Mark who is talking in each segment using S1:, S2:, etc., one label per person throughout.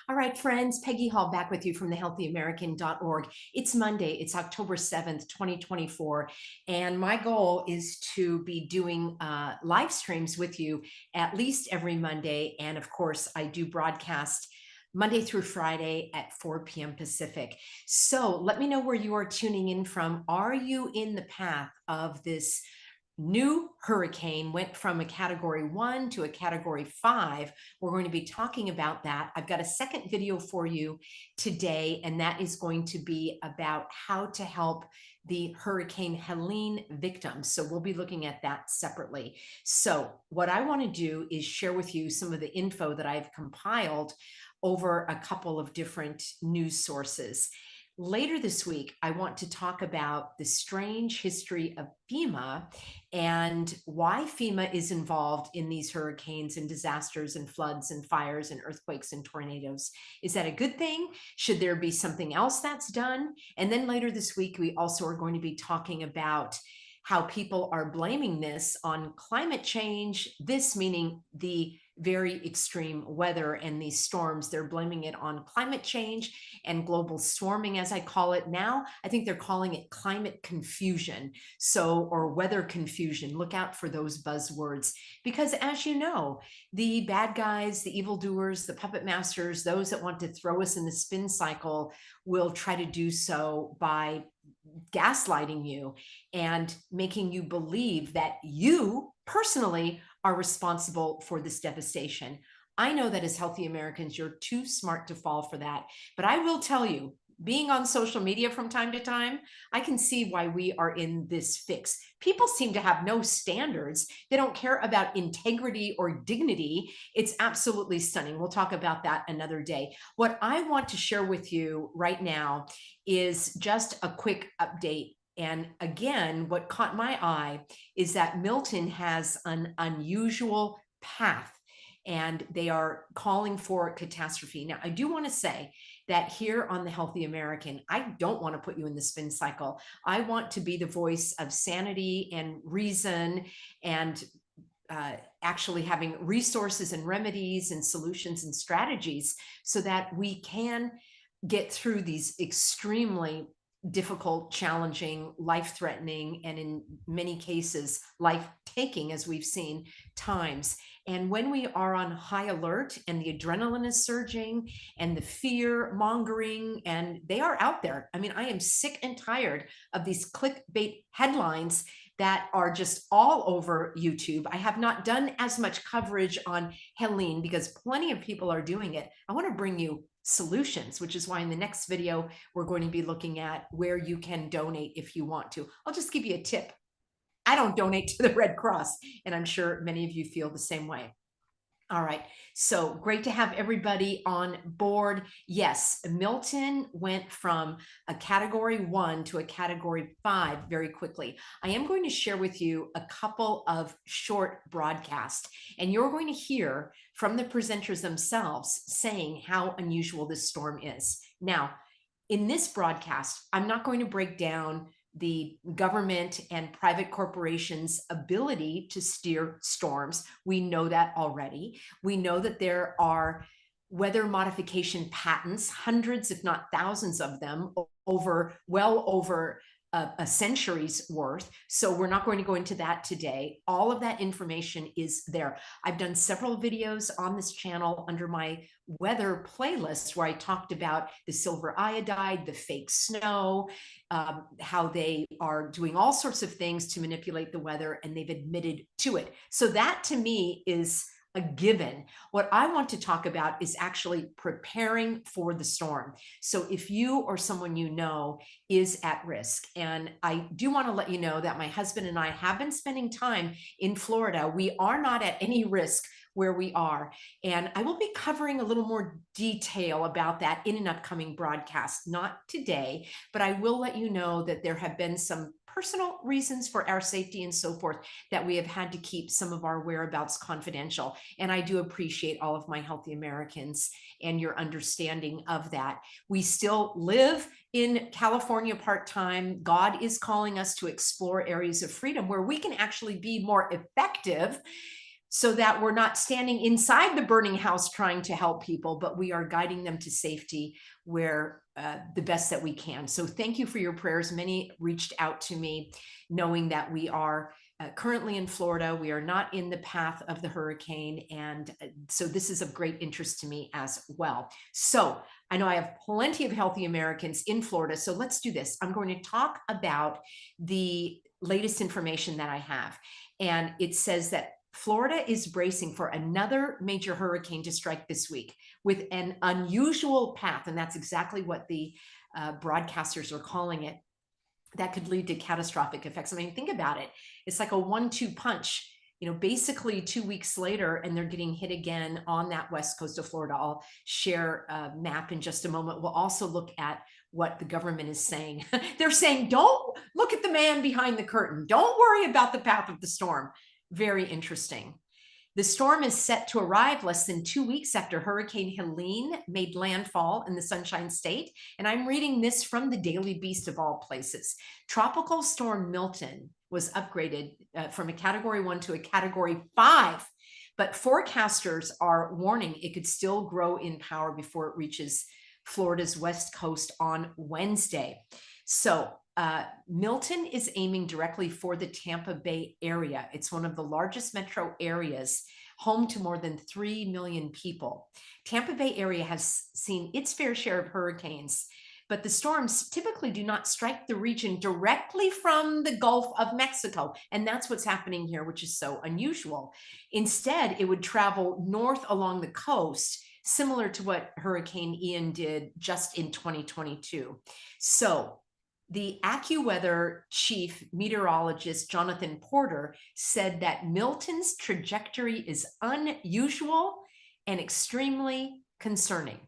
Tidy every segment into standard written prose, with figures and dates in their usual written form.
S1: All right, friends, Peggy Hall back with you from thehealthyamerican.org. It's Monday, it's October 7th, 2024, and my goal is to be doing live streams with you at least every Monday. And of course, I do broadcast Monday through Friday at 4 p.m. Pacific. So let me know where you are tuning in from. Are you in the path of this new hurricane? Went from a category 1 to a category 5. We're going to be talking about that. I've got a second video for you today, and that is going to be about how to help the Hurricane Helene victims. So we'll be looking at that separately. So what I want to do is share with you some of the info that I've compiled over a couple of different news sources. Later this week, I want to talk about the strange history of FEMA and why FEMA is involved in these hurricanes and disasters and floods and fires and earthquakes and tornadoes. Is that a good thing? Should there be something else that's done? And then later this week, we also are going to be talking about how people are blaming this on climate change, this meaning the very extreme weather and these storms. They're blaming it on climate change and global warming, as I call it now. I think they're calling it climate confusion. So, or weather confusion. Look out for those buzzwords, because as you know, the bad guys, the evildoers, the puppet masters, those that want to throw us in the spin cycle will try to do so by gaslighting you and making you believe that you personally are responsible for this devastation. I know that as healthy Americans, you're too smart to fall for that. But I will tell you, being on social media from time to time, I can see why we are in this fix. People seem to have no standards. They don't care about integrity or dignity. It's absolutely stunning. We'll talk about that another day. What I want to share with you right now is just a quick update. And again, what caught my eye is that Milton has an unusual path, and they are calling for catastrophe. Now, I do want to say that here on The Healthy American, I don't want to put you in the spin cycle. I want to be the voice of sanity and reason and actually having resources and remedies and solutions and strategies so that we can get through these extremely difficult, challenging, life-threatening, and in many cases, life-taking, as we've seen, times. And when we are on high alert and the adrenaline is surging and the fear mongering, and they are out there. I mean, I am sick and tired of these clickbait headlines that are just all over YouTube. I have not done as much coverage on Helene because plenty of people are doing it. I want to bring you solutions, which is why in the next video, we're going to be looking at where you can donate if you want to. I'll just give you a tip. I don't donate to the Red Cross, and I'm sure many of you feel the same way. All right, so great to have everybody on board. Yes, Milton went from a category 1 to a category 5 very quickly. I am going to share with you a couple of short broadcasts, and you're going to hear from the presenters themselves saying how unusual this storm is. Now, in this broadcast, I'm not going to break down the government and private corporations' ability to steer storms. We know that already. We know that there are weather modification patents, hundreds, if not thousands of them, well over a century's worth. So we're not going to go into that today. All of that information is there. I've done several videos on this channel under my weather playlist where I talked about the silver iodide, the fake snow, how they are doing all sorts of things to manipulate the weather, and they've admitted to it. So that to me is a given. What I want to talk about is actually preparing for the storm. So if you or someone you know is at risk, and I do want to let you know that my husband and I have been spending time in Florida. We are not at any risk where we are. And I will be covering a little more detail about that in an upcoming broadcast, not today, but I will let you know that there have been some personal reasons for our safety and so forth that we have had to keep some of our whereabouts confidential. And I do appreciate all of my healthy Americans and your understanding of that. We still live in California part-time. God is calling us to explore areas of freedom where we can actually be more effective so that we're not standing inside the burning house trying to help people, but we are guiding them to safety where the best that we can. So thank you for your prayers. Many reached out to me knowing that we are currently in Florida. We are not in the path of the hurricane. And so this is of great interest to me as well. So I know I have plenty of healthy Americans in Florida. So let's do this. I'm going to talk about the latest information that I have. And it says that Florida is bracing for another major hurricane to strike this week with an unusual path. And that's exactly what the broadcasters are calling it. That could lead to catastrophic effects. I mean, think about it. It's like a 1-2 punch, basically 2 weeks later, and they're getting hit again on that west coast of Florida. I'll share a map in just a moment. We'll also look at what the government is saying. They're saying, don't look at the man behind the curtain. Don't worry about the path of the storm. Very interesting. The storm is set to arrive less than 2 weeks after Hurricane Helene made landfall in the Sunshine State. And I'm reading this from the Daily Beast of all places. Tropical storm Milton was upgraded from a Category 1 to a Category 5. But forecasters are warning it could still grow in power before it reaches Florida's west coast on Wednesday. So Milton is aiming directly for the Tampa Bay area. It's one of the largest metro areas, home to more than 3 million people. Tampa Bay area has seen its fair share of hurricanes, but the storms typically do not strike the region directly from the Gulf of Mexico. And that's what's happening here, which is so unusual. Instead, it would travel north along the coast, similar to what Hurricane Ian did just in 2022. So the AccuWeather chief meteorologist, Jonathan Porter, said that Milton's trajectory is unusual and extremely concerning.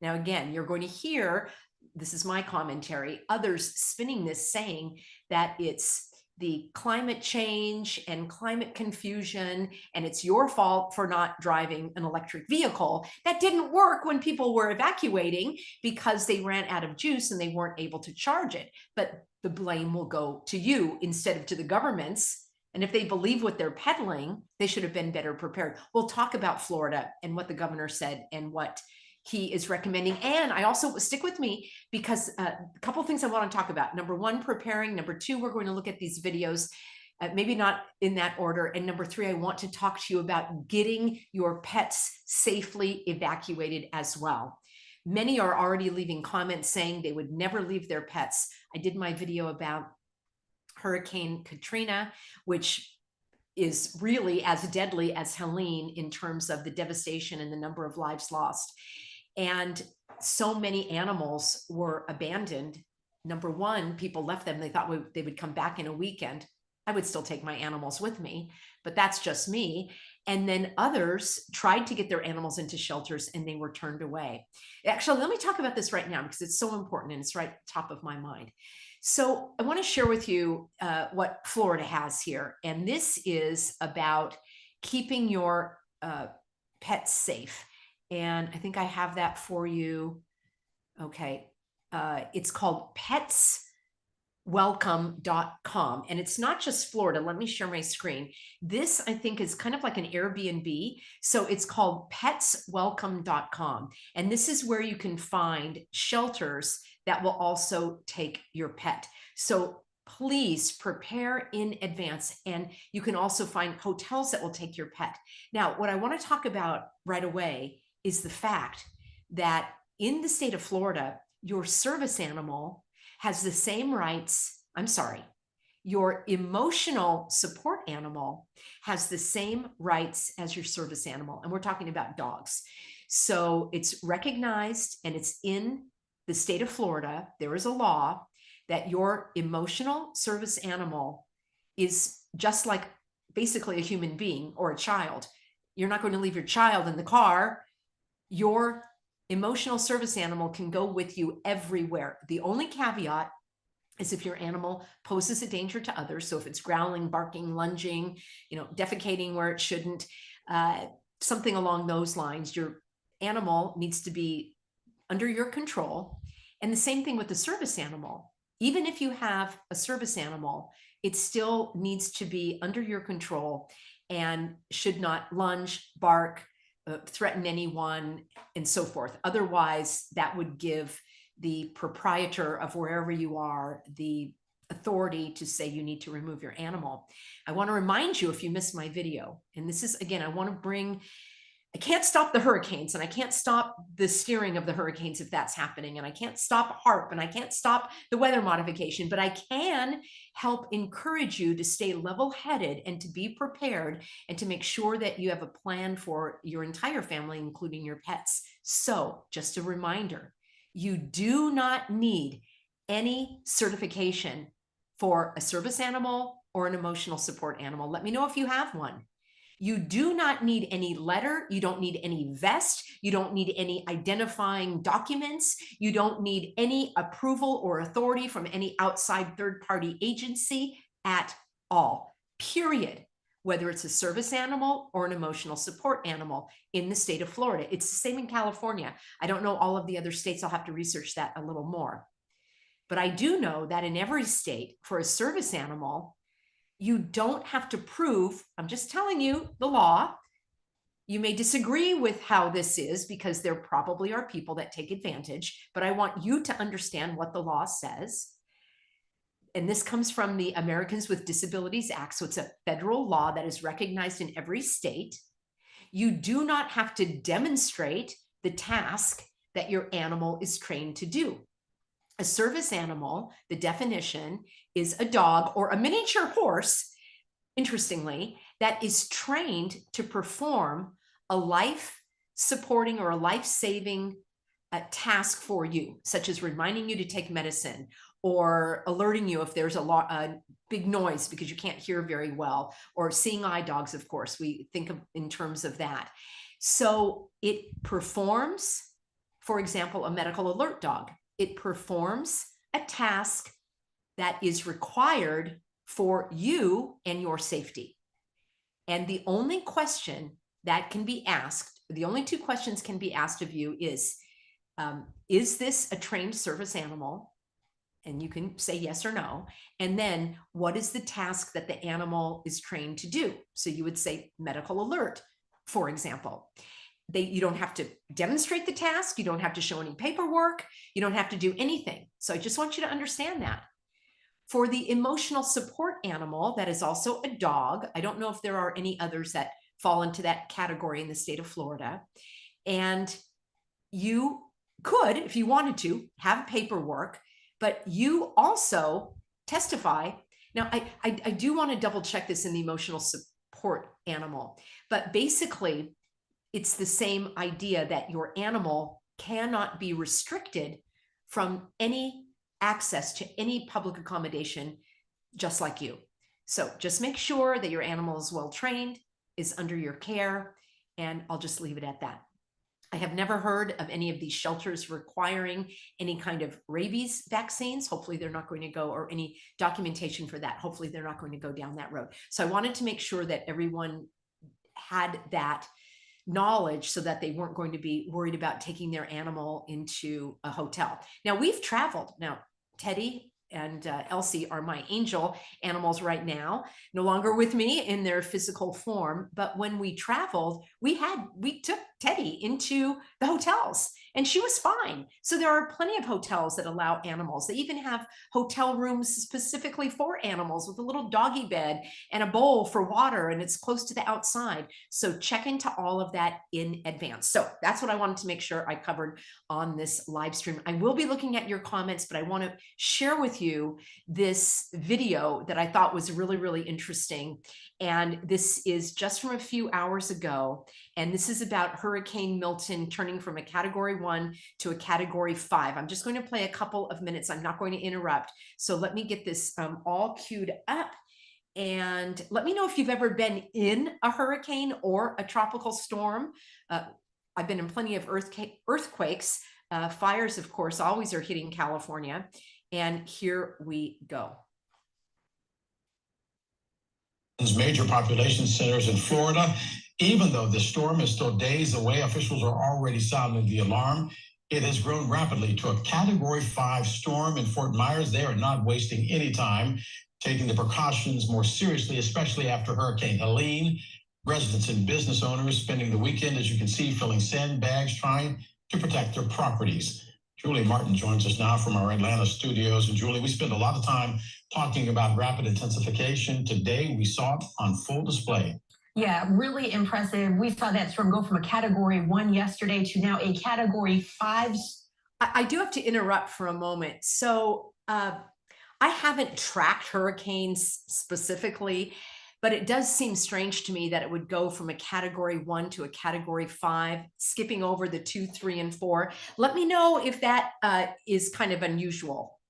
S1: Now, again, you're going to hear, this is my commentary, others spinning this, saying that it's the climate change and climate confusion, and it's your fault for not driving an electric vehicle. That didn't work when people were evacuating because they ran out of juice and they weren't able to charge it. But the blame will go to you instead of to the governments. And if they believe what they're peddling, they should have been better prepared. We'll talk about Florida and what the governor said and what he is recommending. And I also, stick with me, because a couple of things I want to talk about. Number one, preparing. Number two, we're going to look at these videos, maybe not in that order. And number three, I want to talk to you about getting your pets safely evacuated as well. Many are already leaving comments saying they would never leave their pets. I did my video about Hurricane Katrina, which is really as deadly as Helene in terms of the devastation and the number of lives lost. And so many animals were abandoned. Number one, people left them. They thought they would come back in a weekend. I would still take my animals with me, but that's just me. And then others tried to get their animals into shelters and they were turned away. Actually, let me talk about this right now because it's so important and it's right top of my mind. So I want to share with you what Florida has here. And this is about keeping your pets safe. And I think I have that for you. Okay. It's called petswelcome.com. And it's not just Florida. Let me share my screen. This, I think, is kind of like an Airbnb. So it's called petswelcome.com. And this is where you can find shelters that will also take your pet. So please prepare in advance. And you can also find hotels that will take your pet. Now, what I want to talk about right away is the fact that in the state of Florida, your service animal has the same rights. I'm sorry, your emotional support animal has the same rights as your service animal. And we're talking about dogs. So it's recognized and it's in the state of Florida. There is a law that your emotional service animal is just like basically a human being or a child. You're not going to leave your child in the car. Your emotional service animal can go with you everywhere. The only caveat is if your animal poses a danger to others. So if it's growling, barking, lunging, defecating where it shouldn't, something along those lines, your animal needs to be under your control. And the same thing with the service animal. Even if you have a service animal, it still needs to be under your control. and should not lunge, bark, threaten anyone, and so forth. Otherwise, that would give the proprietor of wherever you are the authority to say you need to remove your animal. I want to remind you, if you missed my video, and this is, again, I can't stop the hurricanes, and I can't stop the steering of the hurricanes if that's happening, and I can't stop HARP, and I can't stop the weather modification, but I can help encourage you to stay level-headed and to be prepared and to make sure that you have a plan for your entire family, including your pets. So just a reminder, you do not need any certification for a service animal or an emotional support animal. Let me know if you have one. You do not need any letter. You don't need any vest. You don't need any identifying documents. You don't need any approval or authority from any outside third-party agency at all, period. Whether it's a service animal or an emotional support animal in the state of Florida. It's the same in California. I don't know all of the other states. I'll have to research that a little more. But I do know that in every state, for a service animal, you don't have to prove, I'm just telling you the law. You may disagree with how this is because there probably are people that take advantage, but I want you to understand what the law says. And this comes from the Americans with Disabilities Act. So it's a federal law that is recognized in every state. You do not have to demonstrate the task that your animal is trained to do. A service animal, the definition, is a dog or a miniature horse, interestingly, that is trained to perform a life-supporting or a life-saving task for you, such as reminding you to take medicine or alerting you if there's a big noise because you can't hear very well, or seeing eye dogs, of course, we think of in terms of that. So it performs, for example, a medical alert dog. It performs a task that is required for you and your safety. And the only question that can be asked, the only two questions can be asked of you is this a trained service animal? And you can say yes or no. And then what is the task that the animal is trained to do? So you would say medical alert, for example. You don't have to demonstrate the task. You don't have to show any paperwork. You don't have to do anything. So I just want you to understand that. For the emotional support animal, that is also a dog. I don't know if there are any others that fall into that category in the state of Florida. And you could, if you wanted to, have paperwork, but you also testify. Now, I do want to double check this in the emotional support animal, but basically, it's the same idea that your animal cannot be restricted from any access to any public accommodation, just like you. So just make sure that your animal is well trained, is under your care, and I'll just leave it at that. I have never heard of any of these shelters requiring any kind of rabies vaccines. Hopefully they're not going to go, or any documentation for that. Hopefully they're not going to go down that road. So I wanted to make sure that everyone had that knowledge so that they weren't going to be worried about taking their animal into a hotel. Now we've traveled. Now Teddy and Elsie are my angel animals right now, no longer with me in their physical form. But when we traveled, we took Teddy into the hotels and she was fine. So there are plenty of hotels that allow animals. They even have hotel rooms specifically for animals with a little doggy bed and a bowl for water, and it's close to the outside. So check into all of that in advance. So that's what I wanted to make sure I covered on this live stream. I will be looking at your comments, but I want to share with you this video that I thought was really, really interesting. And this is just from a few hours ago. And this is about Hurricane Milton turning from a Category 1 to a Category 5. I'm just going to play a couple of minutes. I'm not going to interrupt. So let me get this all queued up. And let me know if you've ever been in a hurricane or a tropical storm. I've been in plenty of earthquakes. Fires, of course, always are hitting California. And here we go.
S2: Major population centers in Florida. Even though the storm is still days away, officials are already sounding the alarm. It has grown rapidly to a Category 5 storm in Fort Myers. They are not wasting any time, taking the precautions more seriously, especially after Hurricane Helene. Residents and business owners spending the weekend, as you can see, filling sandbags, trying to protect their properties. Julie Martin joins us now from our Atlanta studios. And Julie, we spent a lot of time talking about rapid intensification. Today, we saw it on full display.
S3: Yeah, really impressive. We saw that storm go from a Category 1 yesterday to now a Category 5.
S1: I do have to interrupt for a moment. So I haven't tracked hurricanes specifically, but it does seem strange to me that it would go from a Category 1 to a Category 5, skipping over the 2, 3, and 4. Let me know if that is kind of unusual.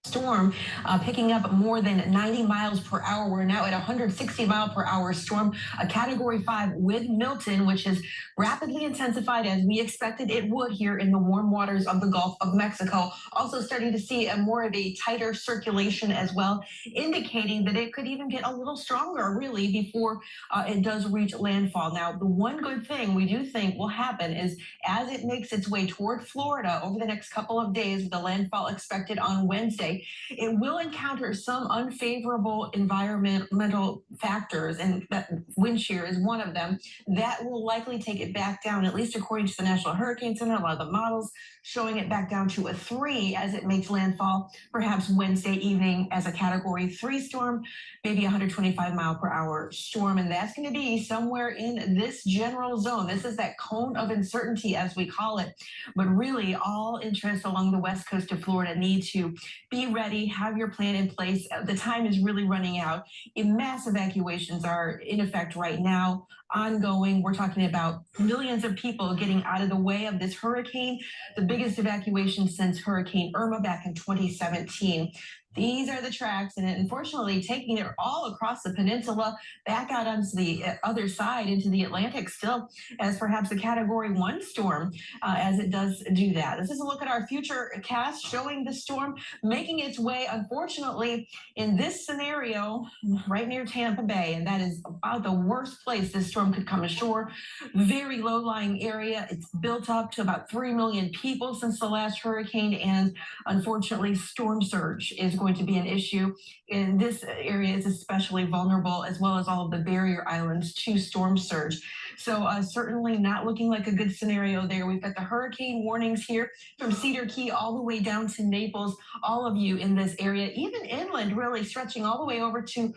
S3: Storm picking up more than 90 miles per hour. We're now at 160 mile per hour storm, a Category 5 with Milton, which has rapidly intensified as we expected it would here in the warm waters of the Gulf of Mexico. Also starting to see a more of a tighter circulation as well, indicating that it could even get a little stronger really before it does reach landfall. Now, the one good thing we do think will happen is as it makes its way toward Florida over the next couple of days, with the landfall expected on Wednesday, it will encounter some unfavorable environmental factors, and that wind shear is one of them. That will likely take it back down, at least according to the National Hurricane Center, a lot of the models showing it back down to a 3 as it makes landfall, perhaps Wednesday evening as a Category 3 storm, maybe 125 mile per hour storm. And that's going to be somewhere in this general zone. This is that cone of uncertainty, as we call it. But really, all interests along the west coast of Florida need to be ready, have your plan in place. The time is really running out. Mass evacuations are in effect right now, ongoing. We're talking about millions of people getting out of the way of this hurricane, the biggest evacuation since Hurricane Irma back in 2017. These are the tracks, and unfortunately taking it all across the peninsula, back out onto the other side into the Atlantic still as perhaps a Category 1 storm as it does do that. This is a look at our future cast showing the storm making its way, unfortunately, in this scenario right near Tampa Bay, and that is about the worst place this storm could come ashore. Very low-lying area. It's built up to about 3 million people since the last hurricane, and unfortunately, storm surge is going to be an issue. In this area is especially vulnerable, as well as all of the barrier islands to storm surge. So certainly not looking like a good scenario there. We've got the hurricane warnings here from Cedar Key all the way down to Naples. All of you in this area, even inland, really stretching all the way over to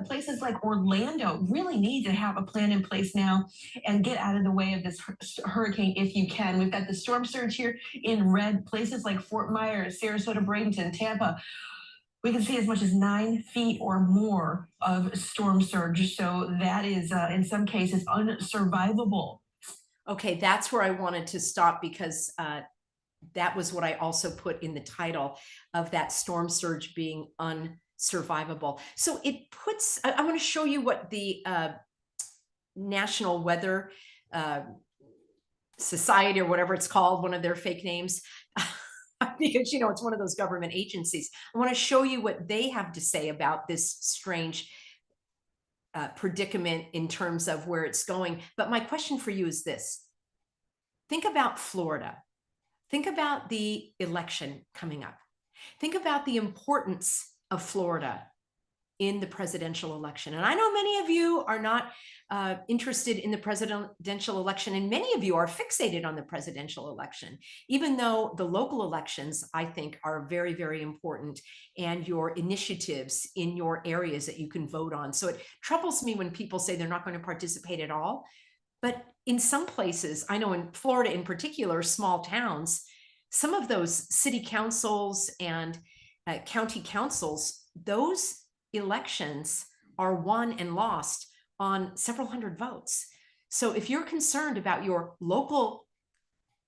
S3: places like Orlando, really need to have a plan in place now and get out of the way of this hurricane if you can. We've got the storm surge here in red, places like Fort Myers, Sarasota, Bradenton, Tampa. We can see as much as 9 feet or more of storm surge. So that is, in some cases, unsurvivable.
S1: Okay, that's where I wanted to stop, because that was what I also put in the title of that storm surge being unsurvivable. So it puts, I want to show you what the National Weather Society, or whatever it's called, one of their fake names, because, you know, it's one of those government agencies. I want to show you what they have to say about this strange predicament in terms of where it's going. But my question for you is this. Think about Florida. Think about the election coming up. Think about the importance of Florida in the presidential election. And I know many of you are not interested in the presidential election, and many of you are fixated on the presidential election, even though the local elections, I think, are very, very important, and your initiatives in your areas that you can vote on. So it troubles me when people say they're not going to participate at all. But in some places, I know in Florida in particular, small towns, some of those city councils and county councils, those elections are won and lost on several hundred votes. So if you're concerned about your local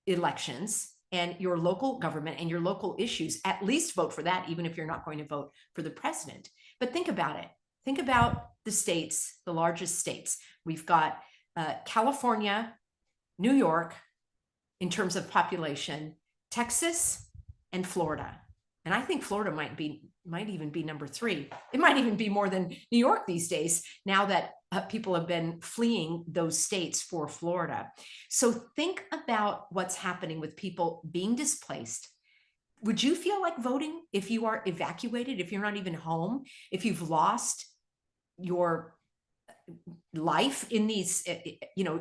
S1: elections and your local government and your local issues, at least vote for that, even if you're not going to vote for the president. But think about it. Think about the states, the largest states. We've got California, New York, in terms of population, Texas, and Florida. And I think Florida might even be number 3. It might even be more than New York these days, now that people have been fleeing those states for Florida. So think about what's happening with people being displaced. Would you feel like voting if you are evacuated, if you're not even home, if you've lost your life in these,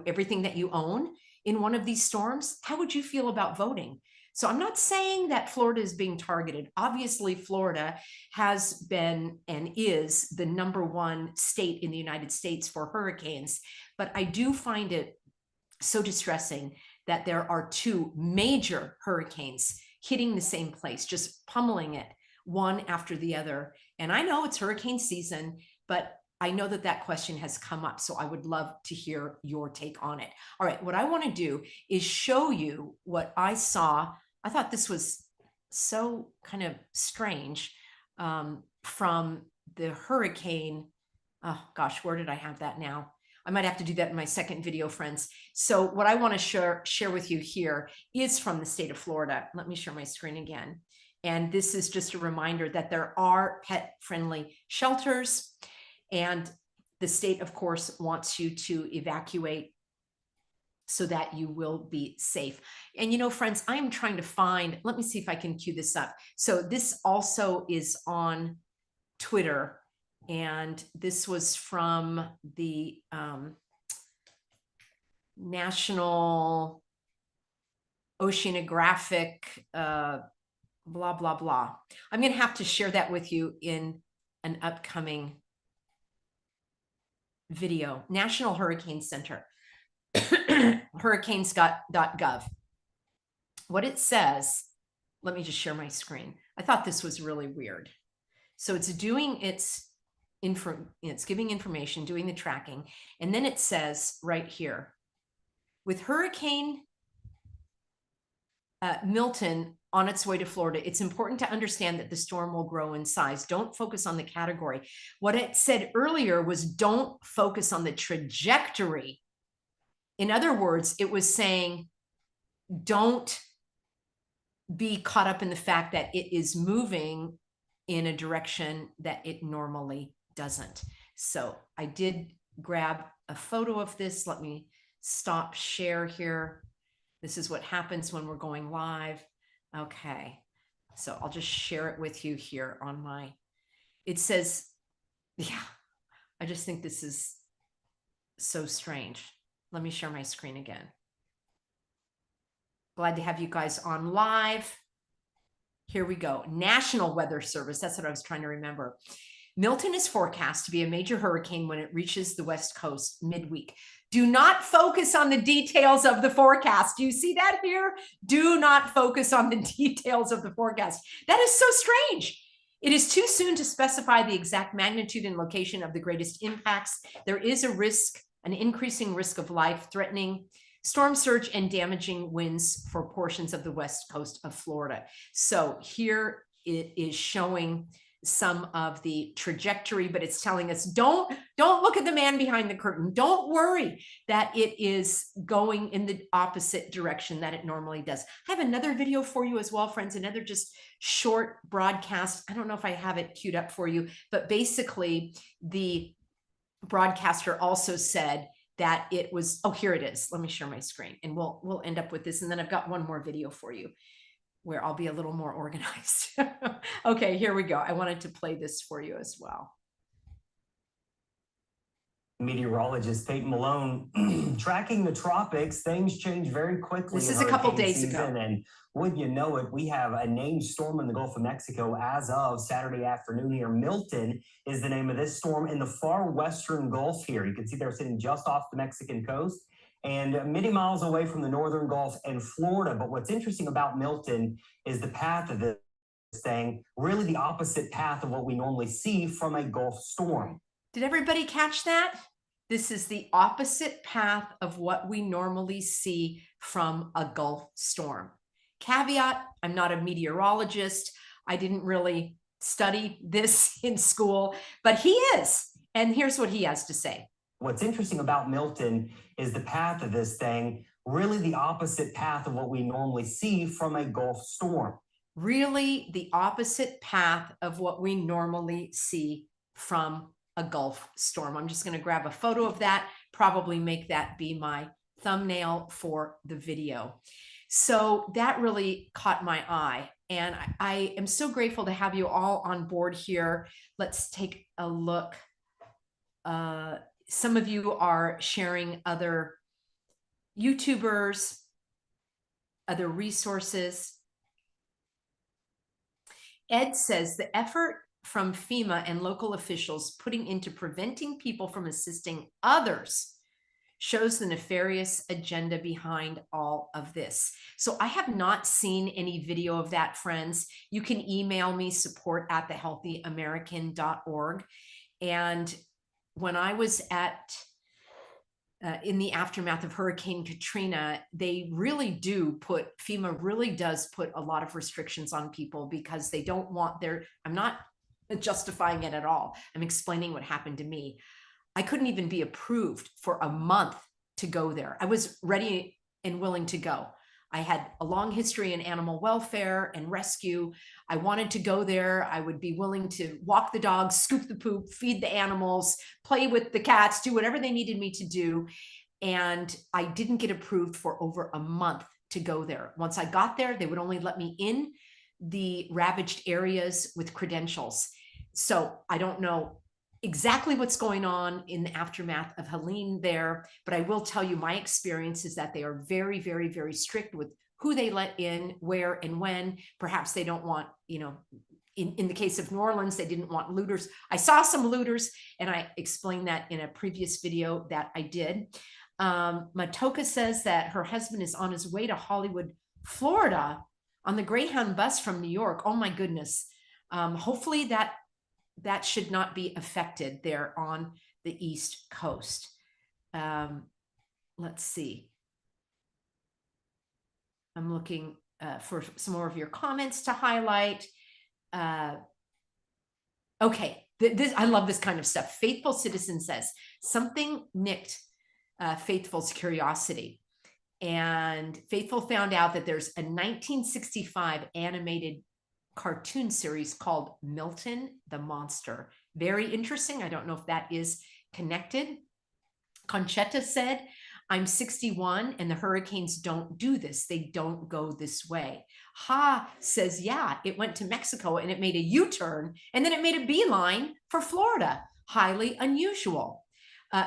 S1: everything that you own in one of these storms, how would you feel about voting? So I'm not saying that Florida is being targeted. Obviously, Florida has been and is the #1 state in the United States for hurricanes. But I do find it so distressing that there are 2 major hurricanes hitting the same place, just pummeling it one after the other. And I know it's hurricane season, but I know that that question has come up. So I would love to hear your take on it. All right, what I want to do is show you what I saw. I thought this was so kind of strange from the hurricane. Oh gosh, where did I have that now? I might have to do that in my second video, friends. So what I want to share with you here is from the state of Florida. Let me share my screen again. And this is just a reminder that there are pet-friendly shelters. And the state, of course, wants you to evacuate so that you will be safe. And friends, I am trying to find, let me see if I can cue this up. So this also is on Twitter. And this was from the National Oceanographic, blah, blah, blah. I'm going to have to share that with you in an upcoming video. National Hurricane Center, hurricanes.gov. What it says, let me just share my screen. I thought this was really weird. So it's doing its it's giving information, doing the tracking. And then it says right here, with Hurricane Milton on its way to Florida, it's important to understand that the storm will grow in size. Don't focus on the category. What it said earlier was don't focus on the trajectory. In other words, it was saying, don't be caught up in the fact that it is moving in a direction that it normally doesn't. So I did grab a photo of this. Let me stop share here. This is what happens when we're going live. Okay. So I'll just share it with you here on it says, yeah, I just think this is so strange. Let me share my screen again. Glad to have you guys on live. Here we go. National Weather Service. That's what I was trying to remember. Milton is forecast to be a major hurricane when it reaches the West Coast midweek. Do not focus on the details of the forecast. Do you see that here? Do not focus on the details of the forecast. That is so strange. It is too soon to specify the exact magnitude and location of the greatest impacts. There is a risk, an increasing risk of life-threatening storm surge and damaging winds for portions of the west coast of Florida. So here it is showing some of the trajectory, but it's telling us don't look at the man behind the curtain. Don't worry that it is going in the opposite direction that it normally does. I have another video for you as well, friends, another just short broadcast. I don't know if I have it queued up for you, but basically the broadcaster also said that it was, oh, here it is. Let me share my screen and we'll end up with this. And then I've got one more video for you where I'll be a little more organized. Okay, here we go. I wanted to play this for you as well.
S4: Meteorologist Peyton Malone tracking the tropics. Things change very quickly.
S1: This is a couple days ago.
S4: And wouldn't you know it, we have a named storm in the Gulf of Mexico as of Saturday afternoon here. Milton is the name of this storm in the far western Gulf here. You can see they're sitting just off the Mexican coast and many miles away from the northern Gulf and Florida. But what's interesting about Milton is the path of this thing, really the opposite path of what we normally see from a Gulf storm.
S1: Did everybody catch that? This is the opposite path of what we normally see from a Gulf storm. Caveat, I'm not a meteorologist. I didn't really study this in school, but he is. And here's what he has to say.
S4: What's interesting about Milton is the path of this thing, really the opposite path of what we normally see from a Gulf storm.
S1: Really the opposite path of what we normally see from a Gulf storm. I'm just going to grab a photo of that, probably make that be my thumbnail for the video. So that really caught my eye. And I am so grateful to have you all on board here. Let's take a look. Some of you are sharing other YouTubers, other resources. Ed says the effort from FEMA and local officials putting into preventing people from assisting others shows the nefarious agenda behind all of this. So I have not seen any video of that, friends. You can email me, support@thehealthyamerican.org. And when I was in the aftermath of Hurricane Katrina, they really do FEMA really does put a lot of restrictions on people because they don't want I'm not justifying it at all. I'm explaining what happened to me. I couldn't even be approved for a month to go there. I was ready and willing to go. I had a long history in animal welfare and rescue. I wanted to go there. I would be willing to walk the dogs, scoop the poop, feed the animals, play with the cats, do whatever they needed me to do. And I didn't get approved for over a month to go there. Once I got there, they would only let me in the ravaged areas with credentials. So I don't know exactly what's going on in the aftermath of Helene there, but I will tell you my experience is that they are very, very, very strict with who they let in, where and when. Perhaps they don't want, in the case of New Orleans, they didn't want looters. I saw some looters, and I explained that in a previous video that I did. Matoka says that her husband is on his way to Hollywood, Florida on the Greyhound bus from New York. Oh my goodness. Hopefully that should not be affected there on the East Coast. Let's see. I'm looking for some more of your comments to highlight. Okay, I love this kind of stuff. Faithful Citizen says, something nicked Faithful's curiosity. And Faithful found out that there's a 1965 animated cartoon series called Milton the Monster. Very interesting. I don't know if that is connected. Conchetta said, I'm 61 and the hurricanes don't do this. They don't go this way. Ha says, yeah, it went to Mexico and it made a U-turn and then it made a beeline for Florida. Highly unusual.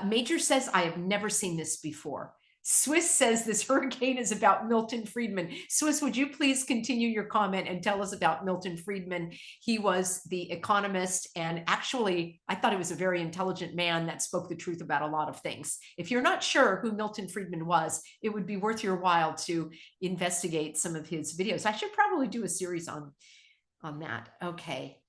S1: Major says, I have never seen this before. Swiss says this hurricane is about Milton Friedman. Swiss, would you please continue your comment and tell us about Milton Friedman? He was the economist, and actually, I thought he was a very intelligent man that spoke the truth about a lot of things. If you're not sure who Milton Friedman was, it would be worth your while to investigate some of his videos. I should probably do a series on that. Okay.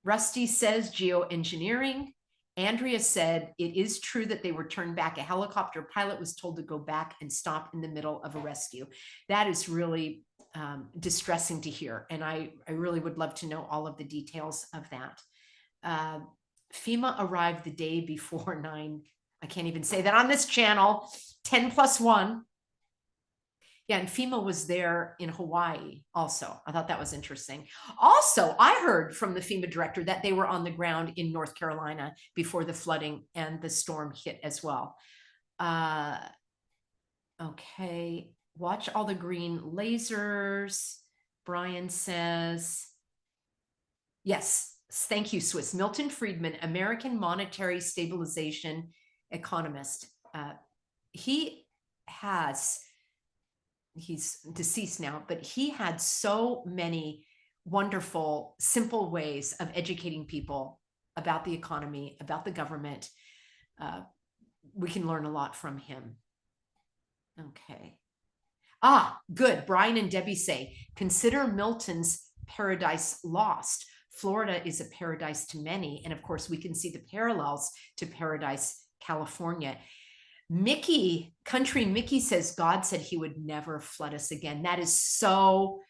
S1: Rusty says geoengineering. Andrea said, it is true that they were turned back. A helicopter pilot was told to go back and stop in the middle of a rescue. That is really distressing to hear. And I really would love to know all of the details of that. FEMA arrived the day before 9. I can't even say that on this channel. 10+1. Yeah, and FEMA was there in Hawaii also. I thought that was interesting. Also, I heard from the FEMA director that they were on the ground in North Carolina before the flooding and the storm hit as well. Okay, watch all the green lasers, Brian says. Yes, thank you, Swiss. Milton Friedman, American monetary stabilization economist. He's deceased now, but he had so many wonderful, simple ways of educating people about the economy, about the government. We can learn a lot from him. Okay. Good. Brian and Debbie say, consider Milton's Paradise Lost. Florida is a paradise to many. And of course, we can see the parallels to Paradise, California. Country Mickey says, God said he would never flood us again. That is so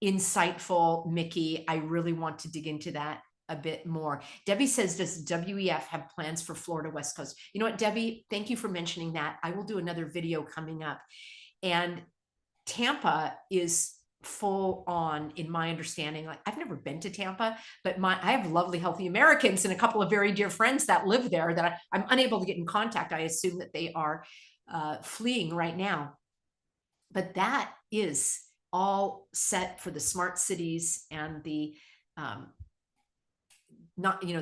S1: insightful, Mickey. I really want to dig into that a bit more. Debbie says, does WEF have plans for Florida West Coast? You know what, Debbie, thank you for mentioning that. I will do another video coming up. And Tampa is full on, in my understanding. Like, I've never been to Tampa, but I have lovely, healthy Americans and a couple of very dear friends that live there that I'm unable to get in contact. I assume that they are fleeing right now. But that is all set for the smart cities and the the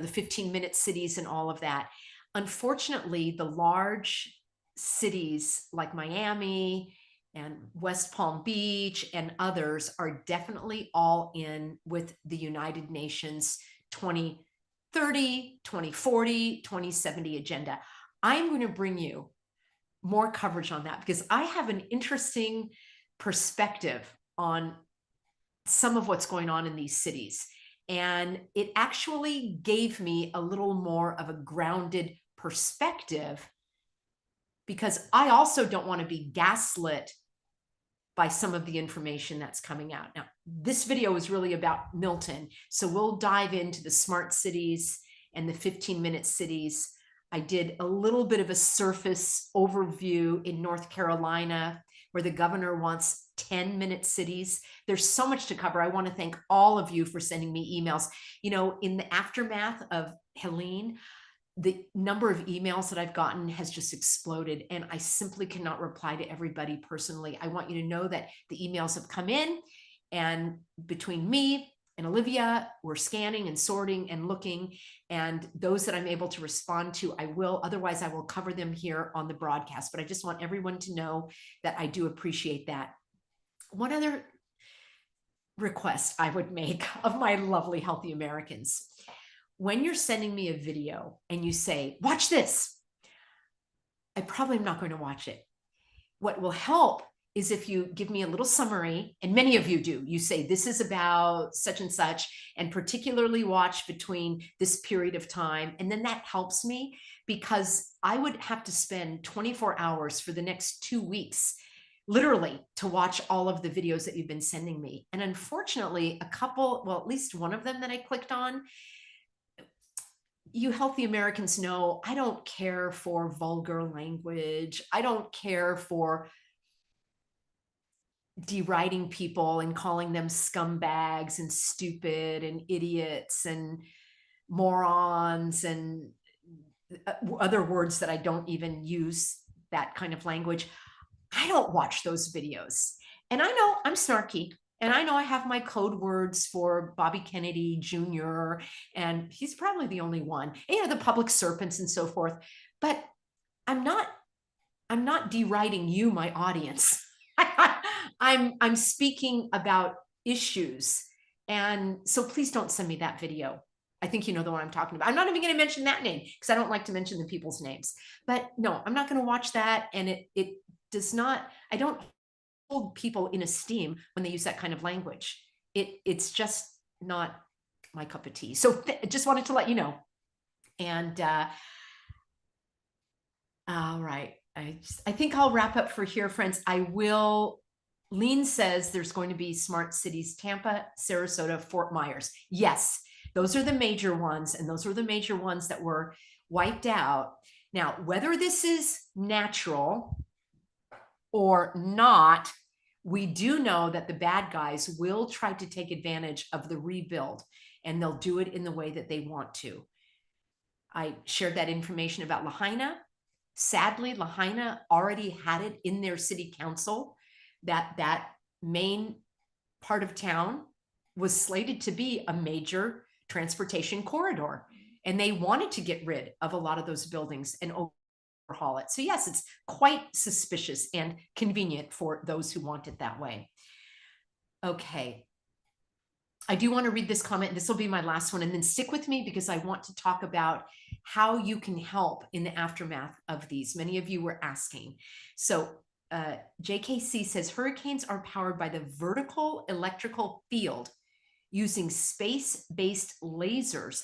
S1: 15-minute cities and all of that. unfortunately, the large cities like Miami and West Palm Beach and others are definitely all in with the United Nations 2030, 2040, 2070 agenda. I'm going to bring you more coverage on that because I have an interesting perspective on some of what's going on in these cities. And it actually gave me a little more of a grounded perspective because I also don't want to be gaslit by some of the information that's coming out. Now, this video is really about Milton. So we'll dive into the smart cities and the 15-minute cities. I did a little bit of a surface overview in North Carolina where the governor wants 10-minute cities. There's so much to cover. I want to thank all of you for sending me emails. You know, in the aftermath of Helene, the number of emails that I've gotten has just exploded, and I simply cannot reply to everybody personally. I want you to know that the emails have come in, and between me and Olivia, we're scanning and sorting and looking, and those that I'm able to respond to, I will. Otherwise, I will cover them here on the broadcast, but I just want everyone to know that I do appreciate that. One other request I would make of my lovely Healthy Americans. When you're sending me a video and you say, watch this, I probably am not going to watch it. What will help is if you give me a little summary, and many of you do, you say, this is about such and such, and particularly watch between this period of time. And then that helps me because I would have to spend 24 hours for the next 2 weeks literally to watch all of the videos that you've been sending me. And unfortunately, a couple, well, at least one of them that I clicked on, you Healthy Americans know I don't care for vulgar language. I don't care for deriding people and calling them scumbags and stupid and idiots and morons and other words that I don't even use that kind of language. I don't watch those videos. And I know I'm snarky. And I know I have my code words for Bobby Kennedy Jr., and he's probably the only one, you know, the public serpents and so forth. But I'm not deriding you, my audience. I'm speaking about issues. And so please don't send me that video. I think you know the one I'm talking about. I'm not even going to mention that name because I don't like to mention the people's names. But no, I'm not going to watch that. And it does not, I don't hold people in esteem when they use that kind of language. It's just not my cup of tea. So just wanted to let you know. And all right, I think I'll wrap up for here, friends. Lean says there's going to be smart cities, Tampa, Sarasota, Fort Myers. Yes, those are the major ones, and those were the major ones that were wiped out. Now, whether this is natural or not, we do know that the bad guys will try to take advantage of the rebuild, and they'll do it in the way that they want to. I shared that information about Lahaina. Sadly, Lahaina already had it in their city council that main part of town was slated to be a major transportation corridor, and they wanted to get rid of a lot of those buildings and overhaul it. So yes, it's quite suspicious and convenient for those who want it that way. Okay. I do want to read this comment. This will be my last one, and then stick with me because I want to talk about how you can help in the aftermath of these. Many of you were asking. So JKC says hurricanes are powered by the vertical electrical field using space-based lasers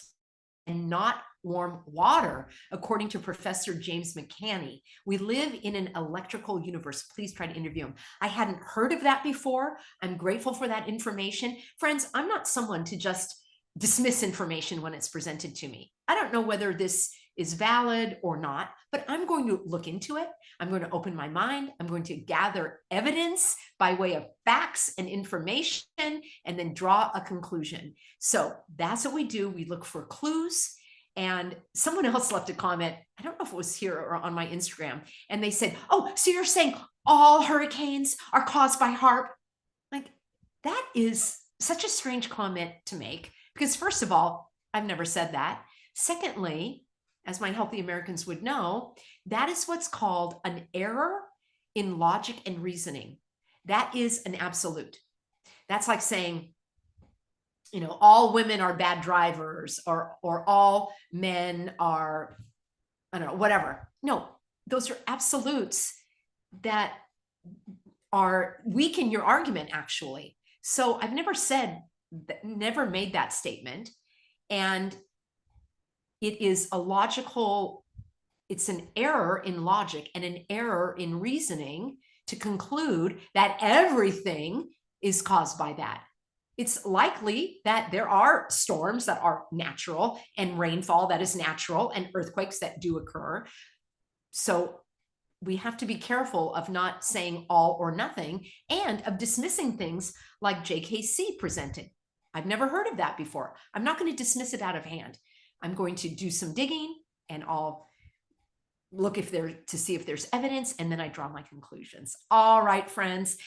S1: and not warm water, according to Professor James McCanney. We live in an electrical universe. Please try to interview him. I hadn't heard of that before. I'm grateful for that information. Friends, I'm not someone to just dismiss information when it's presented to me. I don't know whether this is valid or not, but I'm going to look into it. I'm going to open my mind. I'm going to gather evidence by way of facts and information, and then draw a conclusion. So that's what we do. We look for clues. And someone else left a comment, I don't know if it was here or on my Instagram, and they said, oh, so you're saying all hurricanes are caused by HAARP? Like, that is such a strange comment to make, because first of all, I've never said that. Secondly, as my healthy Americans would know, that is what's called an error in logic and reasoning. That is an absolute. That's like saying, you know, all women are bad drivers, or all men are, I don't know, whatever. No, those are absolutes that are weaken your argument, actually. So I've never said, never made that statement. And it is a logical, it's an error in logic and an error in reasoning to conclude that everything is caused by that. It's likely that there are storms that are natural and rainfall that is natural and earthquakes that do occur. So we have to be careful of not saying all or nothing, and of dismissing things like JKC presented. I've never heard of that before. I'm not going to dismiss it out of hand. I'm going to do some digging, and I'll look to see if there's evidence, and then I draw my conclusions. All right, friends.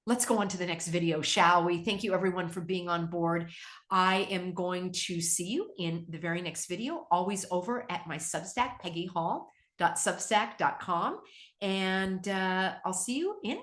S1: Let's go on to the next video, shall we? Thank you everyone for being on board. I am going to see you in the very next video, always over at my Substack, peggyhall.substack.com. And I'll see you in